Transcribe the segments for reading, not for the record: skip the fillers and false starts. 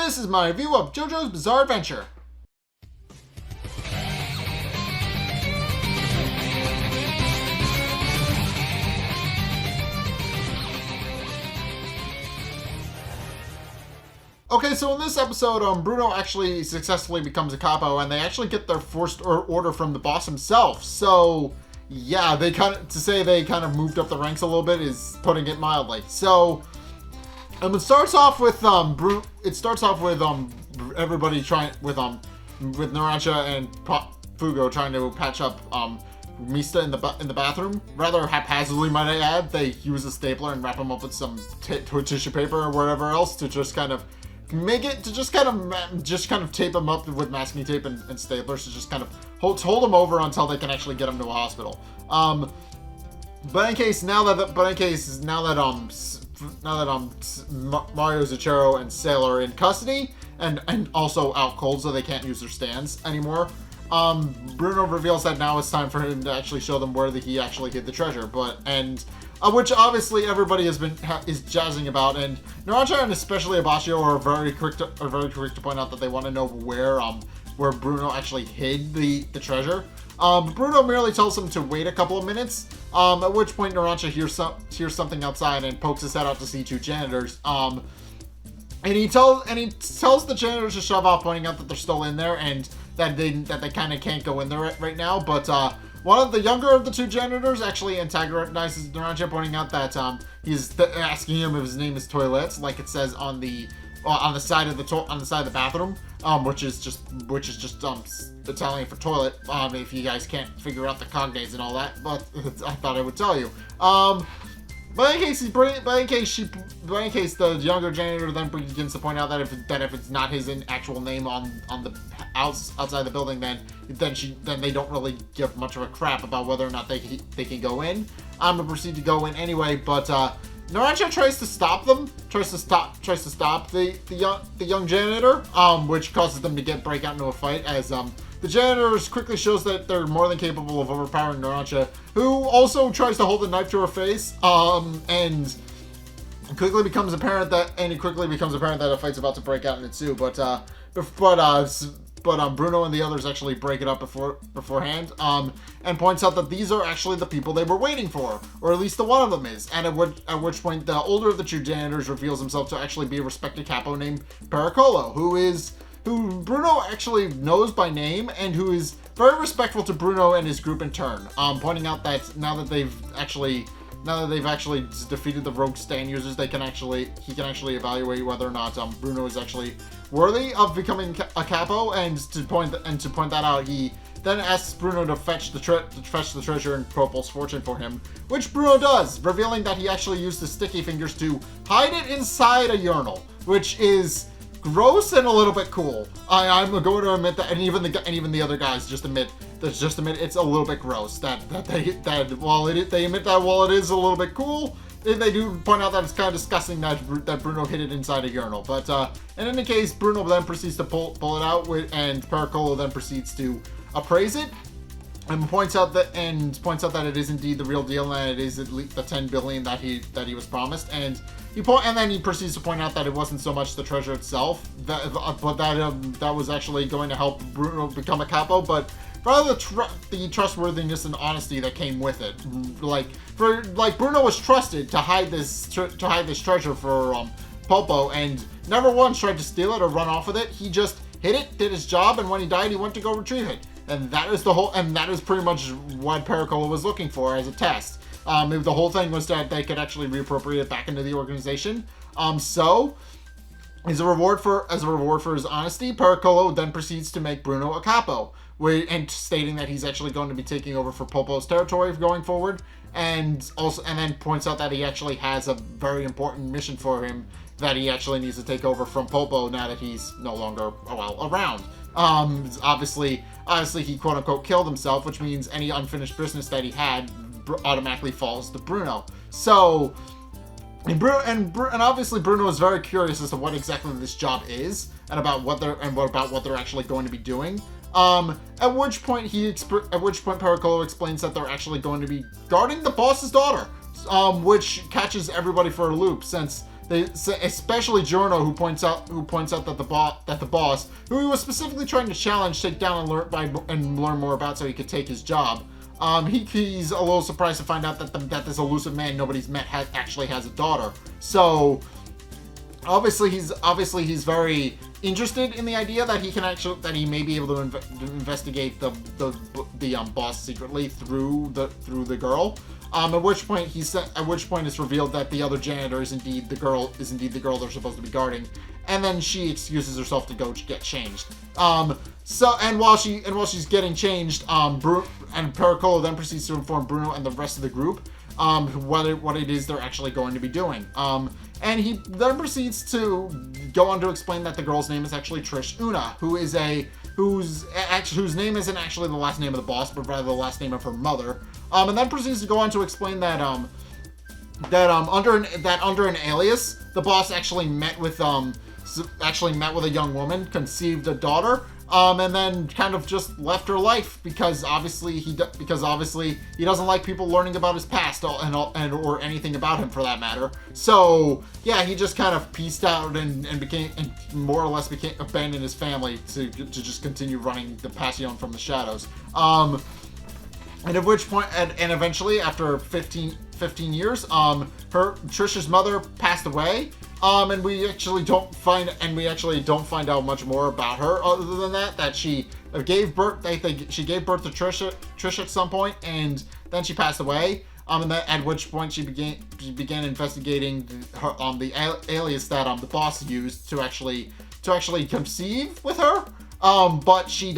this is my review of JoJo's Bizarre Adventure. Okay, so in this episode, Bruno actually successfully becomes a capo, and they actually get their first order from the boss himself. So, yeah, they kind of moved up the ranks a little bit is putting it mildly. So, it starts off with everybody trying with Narancia and Fugo trying to patch up Mista in the bathroom, rather haphazardly, might I add. They use a stapler and wrap him up with some tissue paper or whatever else to just kind of tape him up with masking tape and staplers to just kind of hold him over until they can actually get him to a hospital. But in case now that Mario, Zuchero, and Sailor are in custody and also out cold, so they can't use their stands anymore. Bruno reveals that now it's time for him to actually show them where he actually hid the treasure, which obviously everybody is jazzing about, and Narancia and especially Abashio are very quick to point out that they want to know where Bruno actually hid the treasure. Bruno merely tells him to wait a couple of minutes, at which point Narancia hears something outside and pokes his head out to see two janitors. And he tells the janitors to shove off, pointing out that they're still in there and that they kind of can't go in there right now. But one of the younger of the two janitors actually antagonizes Narancia, pointing out that he's asking him if his name is Toilette, like it says on the side of the bathroom, which is just Italian for toilet. If you guys can't figure out the cognates and all that, but I thought I would tell you. But in case the younger janitor then begins to point out that if it's not his actual name on the outside the building, then they don't really give much of a crap about whether or not they can go in. I'm gonna proceed to go in anyway, but Narancia tries to stop them. Tries to stop the young janitor, which causes them to break out into a fight as the janitors quickly shows that they're more than capable of overpowering Narancia, who also tries to hold a knife to her face, and it quickly becomes apparent that a fight's about to break out and ensue. But Bruno and the others actually break it up beforehand, and points out that these are actually the people they were waiting for, or at least the one of them is. And at which point the older of the two janitors reveals himself to actually be a respected capo named Pericolo, who Bruno actually knows by name and who is very respectful to Bruno and his group in turn. Pointing out that now that they've actually defeated the rogue stand users, he can actually evaluate whether or not Bruno is actually worthy of becoming a capo, and to point that out, he then asks Bruno to fetch the treasure in Polpo's fortune for him, which Bruno does, revealing that he actually used his sticky fingers to hide it inside a urinal, which is gross and a little bit cool. I'm going to admit that, and even the other guys admit it's a little bit gross that they admit that while it is a little bit cool, they do point out that it's kind of disgusting that Bruno hid it inside a urinal. But in any case, Bruno then proceeds to pull it out, and Pericolo then proceeds to appraise it, and points out that it is indeed the real deal, and it is at least the 10 billion that he was promised. And then he proceeds to point out that it wasn't so much the treasure itself that was actually going to help Bruno become a capo, but rather the trustworthiness and honesty that came with it. Bruno was trusted to hide this treasure for Polpo, and never once tried to steal it or run off with it. He just hid it, did his job, and when he died, he went to go retrieve it. And that is pretty much what Pericolo was looking for as a test. The whole thing was that they could actually reappropriate it back into the organization. So, as a reward for his honesty, Pericolo then proceeds to make Bruno a capo, and stating that he's actually going to be taking over for Polpo's territory going forward, and then points out that he actually has a very important mission for him that he actually needs to take over from Polpo now that he's no longer around. Obviously he quote unquote killed himself, which means any unfinished business that he had automatically falls to Bruno. So, and obviously Bruno is very curious as to what exactly this job is, and about what they're actually going to be doing. At which point Pericolo explains that they're actually going to be guarding the boss's daughter, which catches everybody for a loop, since especially Giorno, who points out that the boss, who he was specifically trying to challenge, take down and learn more about, so he could take his job. He's a little surprised to find out that this elusive man nobody's met actually has a daughter. So obviously he's very interested in the idea that he may be able to investigate the boss secretly through the girl. At which point it's revealed that the other janitor is indeed the girl they're supposed to be guarding, and then she excuses herself to go get changed. While she's getting changed, and Pericolo then proceeds to inform Bruno and the rest of the group what it is they're actually going to be doing. And he then proceeds to go on to explain that the girl's name is actually Trish Una, whose name isn't actually the last name of the boss, but rather the last name of her mother. And then proceeds to go on to explain that under an alias, the boss actually met with a young woman, conceived a daughter, and then kind of just left her life because obviously he doesn't like people learning about his past or anything about him for that matter. So yeah, he just kind of pieced out and more or less abandoned his family to just continue running the Passione from the shadows. And at which point, and eventually, after 15 years, Trish's mother passed away. And we actually don't find out much more about her other than that she gave birth. She gave birth to Trish at some point, and then she passed away. At which point she began investigating the alias that the boss used to actually conceive with her. But she's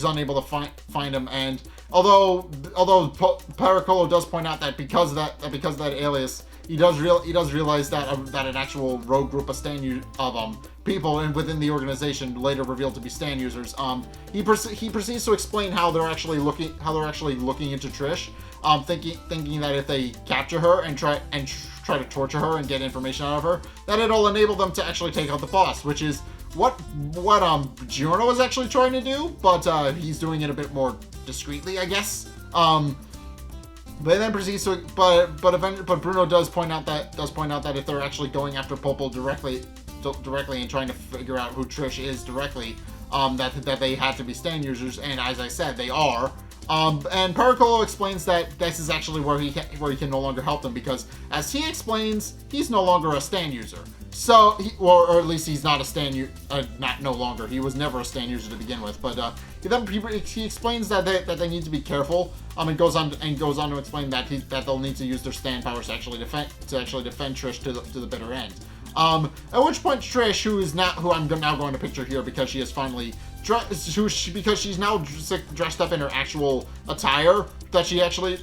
unable to find him. And although Pericolo does point out that because of that alias, he does realize that an actual rogue group of people within the organization, later revealed to be stand users, he proceeds to explain how they're actually looking into Trish, thinking that if they capture her and try to torture her and get information out of her, that it'll enable them to actually take out the boss, which is what Giorno is actually trying to do, but he's doing it a bit more discreetly, I guess. But then proceeds to, but Bruno does point out that if they're actually going after Polpo directly and trying to figure out who Trish is directly, that they had to be stand users, and as I said, they are. And Pericolo explains that this is actually where he can no longer help them, because as he explains, he's no longer a stand user. So, or at least he's not a stand user. Not no longer. He was never a stand user to begin with. But he explains that they need to be careful. And goes on to explain that they'll need to use their stand powers to actually defend Trish to the bitter end. At which point Trish, who I'm now going to picture here because she is finally because she's now dressed up in her actual attire that she actually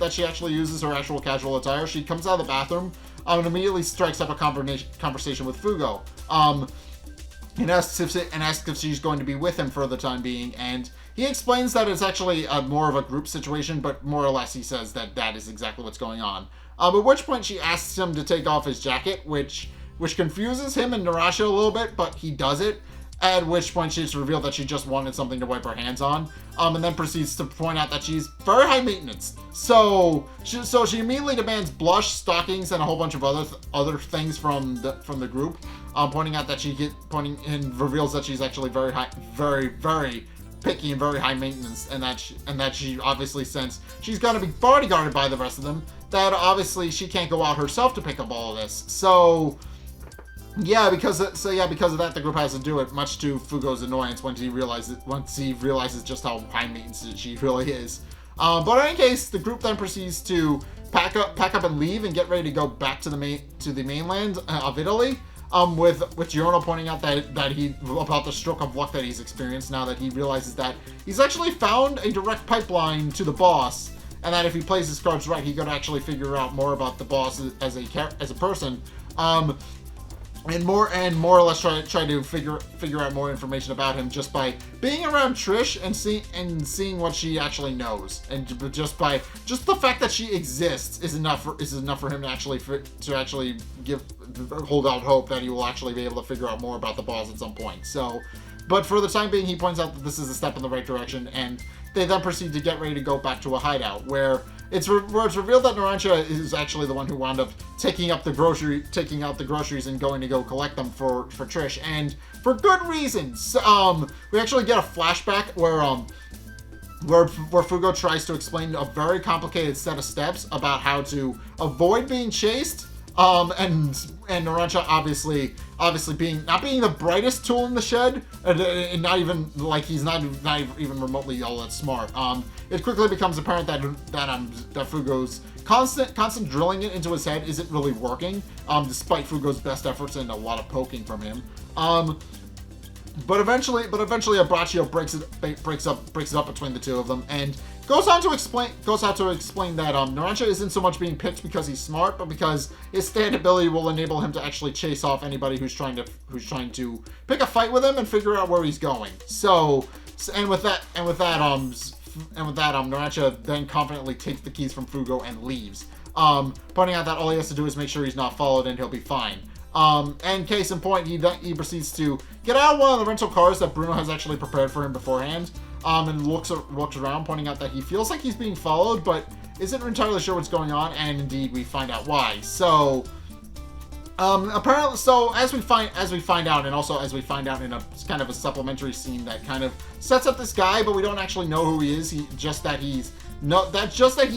uses, her actual casual attire. She comes out of the bathroom and immediately strikes up a conversation with Fugo, and asks if she's going to be with him for the time being, and he explains that it's actually more of a group situation, but more or less he says that is exactly what's going on. At which point she asks him to take off his jacket, which confuses him and Narasha a little bit, but he does it. At which point it's revealed that she just wanted something to wipe her hands on, and then proceeds to point out that she's very high maintenance. So she immediately demands blush, stockings, and a whole bunch of other things from the group, pointing out that reveals that she's actually very high, very, very picky and very high maintenance, and that she obviously, since she's gonna be bodyguarded by the rest of them, that obviously she can't go out herself to pick up all of this. So because of that, the group has to do it, much to Fugo's annoyance once he realizes just how high maintenance she really is. But in any case, the group then proceeds to pack up and leave and get ready to go back to the mainland of Italy. With Giorno pointing out that about the stroke of luck that he's experienced now that he realizes that he's actually found a direct pipeline to the boss, and that if he plays his cards right, he could actually figure out more about the boss as a person. And more or less try to figure out more information about him just by being around Trish and seeing what she actually knows, and just the fact that she exists is enough for him to actually hold out hope that he will actually be able to figure out more about the boss at some point. So, but for the time being, he points out that this is a step in the right direction, and they then proceed to get ready to go back to a hideout where it's revealed that Narancia is actually the one who wound up taking out the groceries and going to go collect them for Trish, and for good reasons. We actually get a flashback where Fugo tries to explain a very complicated set of steps about how to avoid being chased. And Narancia obviously not being the brightest tool in the shed, and not even like he's not even remotely all that smart. It quickly becomes apparent that Fugo's constant drilling it into his head isn't really working, despite Fugo's best efforts and a lot of poking from him. But eventually Abraccio breaks it up between the two of them, and goes on to explain that Narancia isn't so much being picked because he's smart, but because his stand ability will enable him to actually chase off anybody who's trying to pick a fight with him and figure out where he's going. And with that, Narancia then confidently takes the keys from Fugo and leaves, pointing out that all he has to do is make sure he's not followed and he'll be fine. And case in point, he proceeds to get out of one of the rental cars that Bruno has actually prepared for him beforehand, and looks around, pointing out that he feels like he's being followed, but isn't entirely sure what's going on, and indeed we find out why. So, apparently, as we find out, and also as we find out in a kind of a supplementary scene that kind of sets up this guy, but we don't actually know who he is. Just that he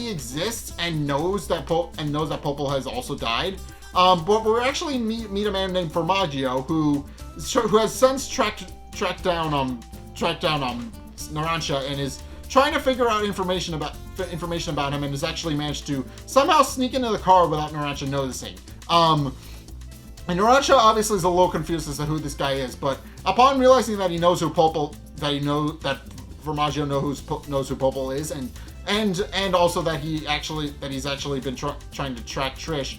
exists and knows that Polpo has also died. But we actually meet a man named Formaggio who has since tracked down Narancia and is trying to figure out information about him, and has actually managed to somehow sneak into the car without Narancia noticing. And Narancia obviously is a little confused as to who this guy is, but upon realizing that he knows who Polpo, that Formaggio knows who Polpo is, and also that he's actually been trying to track Trish,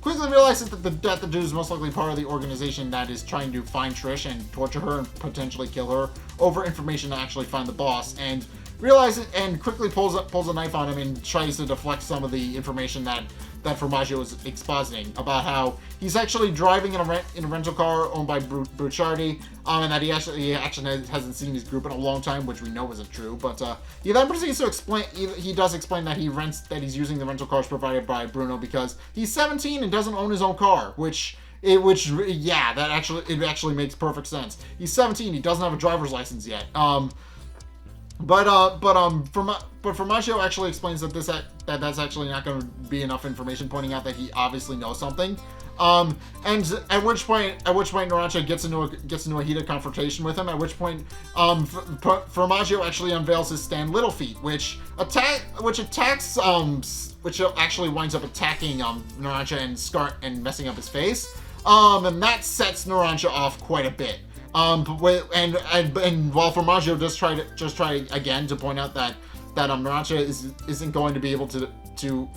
quickly realizes that the dude is most likely part of the organization that is trying to find Trish and torture her and potentially kill her over information to actually find the boss, and quickly pulls a knife on him and tries to deflect some of the information that Formaggio is expositing about how he's actually driving in a rental car owned by Bruciardi, and that he actually hasn't seen his group in a long time, which we know isn't true. But he then proceeds to explain. He does explain that he's using the rental cars provided by Bruno because he's 17 and doesn't own his own car, it actually makes perfect sense. He's 17. He doesn't have a driver's license yet. But Formaggio actually explains that that's actually not going to be enough information, pointing out that he obviously knows something. And at which point Narancia gets into a heated confrontation with him. At which point, Formaggio actually unveils his Stan Littlefeet, which actually winds up attacking Narancia and messing up his face. And that sets Narancia off quite a bit. And while Formaggio does try again to point out that Narancia isn't going to be able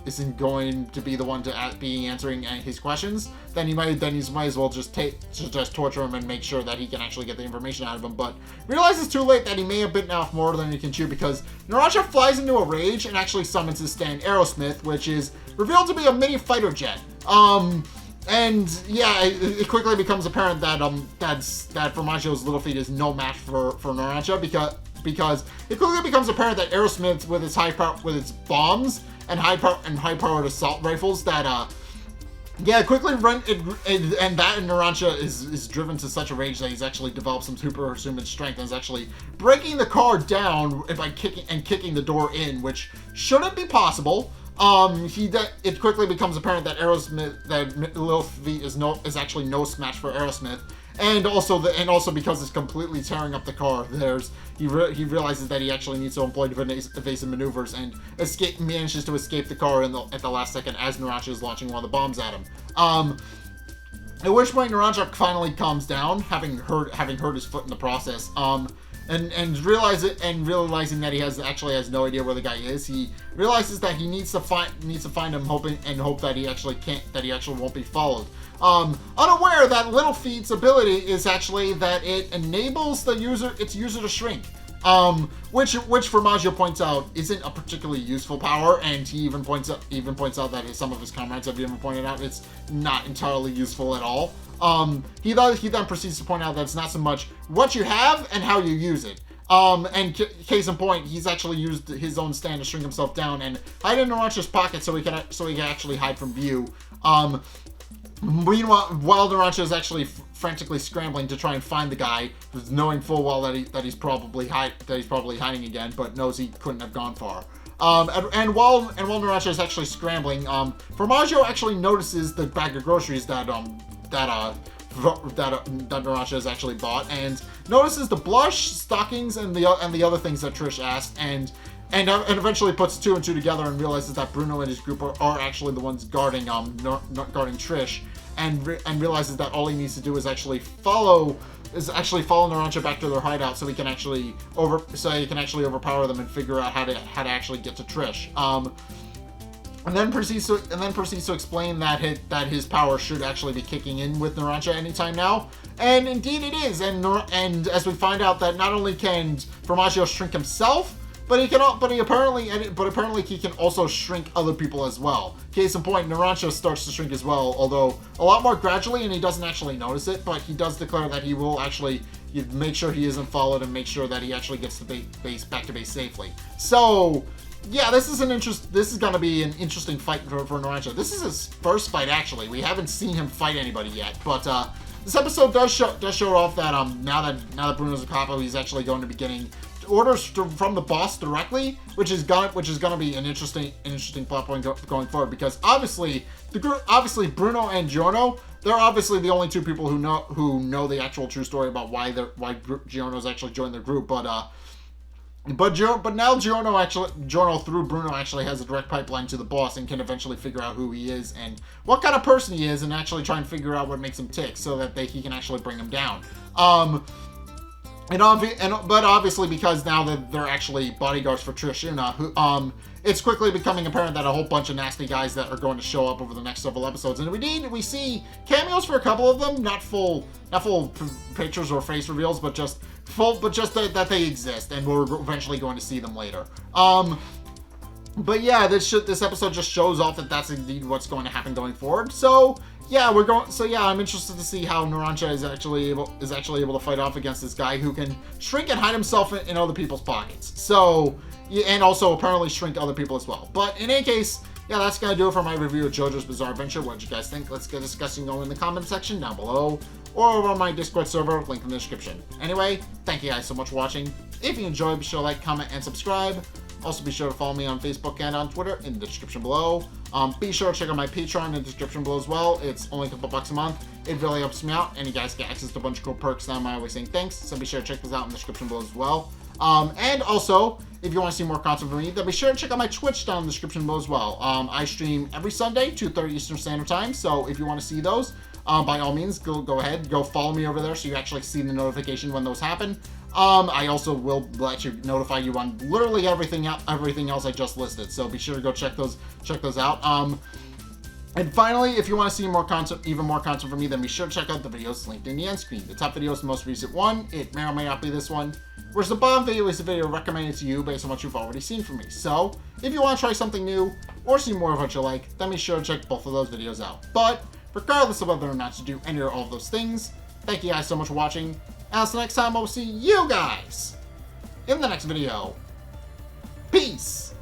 isn't going to be the one to be answering his questions, then he might as well just torture him and make sure that he can actually get the information out of him. But realizes too late that he may have bitten off more than he can chew, because Narancia flies into a rage and actually summons his stand Aerosmith, which is revealed to be a mini fighter jet. And yeah, it quickly becomes apparent that Formaggio's Littlefeet is no match for Narancia, because it quickly becomes apparent that Aerosmith, with its bombs and high-powered assault rifles, quickly run it, and Narancia is driven to such a rage that he's actually developed some superhuman strength and is actually breaking the car down by kicking the door in, which shouldn't be possible. It quickly becomes apparent that Littlefeet is actually no match for Aerosmith, and also because it's completely tearing up the car. He realizes that he actually needs to employ evasive maneuvers and manages to escape the car at the last second as Narancia is launching one of the bombs at him. At which point Narancia finally calms down, having hurt his foot in the process. And realizing that he has no idea where the guy is, he realizes that he needs to find him, hope that he actually won't be followed. Unaware that Littlefeet's ability is actually that it enables its user to shrink. Which Formaggio points out isn't a particularly useful power, and he even points out that some of his comrades have even pointed out it's not entirely useful at all. He then proceeds to point out that it's not so much what you have and how you use it. And case in point, he's actually used his own stand to shrink himself down and hide in Naranja's pocket so he can actually hide from view. Meanwhile, while Naranja is actually frantically scrambling to try and find the guy, knowing full well that he's probably hiding again, but knows he couldn't have gone far. And while Naranja is actually scrambling, Formaggio actually notices the bag of groceries that Naranja has actually bought, and notices the blush, stockings, and the other things that Trish asked, and eventually puts two and two together and realizes that Bruno and his group are actually the ones guarding Trish, and realizes that all he needs to do is actually follow Naranja back to their hideout so he can actually overpower them and figure out how to actually get to Trish. And then proceeds to explain that his power should actually be kicking in with Naranja anytime now, and indeed it is. And as we find out that not only can Formaggio shrink himself, but apparently he can also shrink other people as well. Case in point, Naranja starts to shrink as well, although a lot more gradually, and he doesn't actually notice it. But he does declare that he will actually make sure he isn't followed and make sure that he actually gets to back to base safely. So, yeah, this is going to be an interesting fight for Naranja. This is his first fight, actually. We haven't seen him fight anybody yet, but this episode does show off that now that Bruno's a Capo, he's actually going to be getting orders from the boss directly, which is gonna be an interesting plot point going forward, because obviously Bruno and Giorno, they're obviously the only two people who know the actual true story about why Giorno's actually joined their group, but now Giorno through Bruno actually has a direct pipeline to the boss and can eventually figure out who he is and what kind of person he is, and actually try and figure out what makes him tick so that he can actually bring him down. But obviously, because now that they're actually bodyguards for Trishuna, it's quickly becoming apparent that a whole bunch of nasty guys that are going to show up over the next several episodes, and we see cameos for a couple of them, not full pictures or face reveals, but just that they exist, and we're eventually going to see them later. But yeah, this episode just shows off that that's indeed what's going to happen going forward. So yeah, I'm interested to see how Naranja is actually able to fight off against this guy who can shrink and hide himself in other people's pockets. So, yeah, and also apparently shrink other people as well. But in any case, yeah, that's gonna do it for my review of JoJo's Bizarre Adventure. What did you guys think? Let's get discussing going in the comment section down below, or over on my Discord server, link in the description. Anyway, thank you guys so much for watching. If you enjoyed, be sure to like, comment, and subscribe. Also, be sure to follow me on Facebook and on Twitter in the description below. Be sure to check out my Patreon in the description below as well. It's only a couple bucks a month. It really helps me out, and you guys get access to a bunch of cool perks that I'm always saying thanks. So be sure to check this out in the description below as well. And also, if you want to see more content from me, then be sure to check out my Twitch down in the description below as well. I stream every Sunday, 2:30 Eastern Standard Time. So if you want to see those, by all means, go ahead, go follow me over there so you actually see the notification when those happen. I also will notify you on literally everything else I just listed. So be sure to go check those out. And finally, if you want to see even more content from me, then be sure to check out the videos linked in the end screen. The top video is the most recent one. It may or may not be this one. Whereas the bottom video is the video recommended to you based on what you've already seen from me. So if you want to try something new or see more of what you like, then be sure to check both of those videos out. But regardless of whether or not you do any or all of those things, thank you guys so much for watching. And until next time, I will see you guys in the next video. Peace!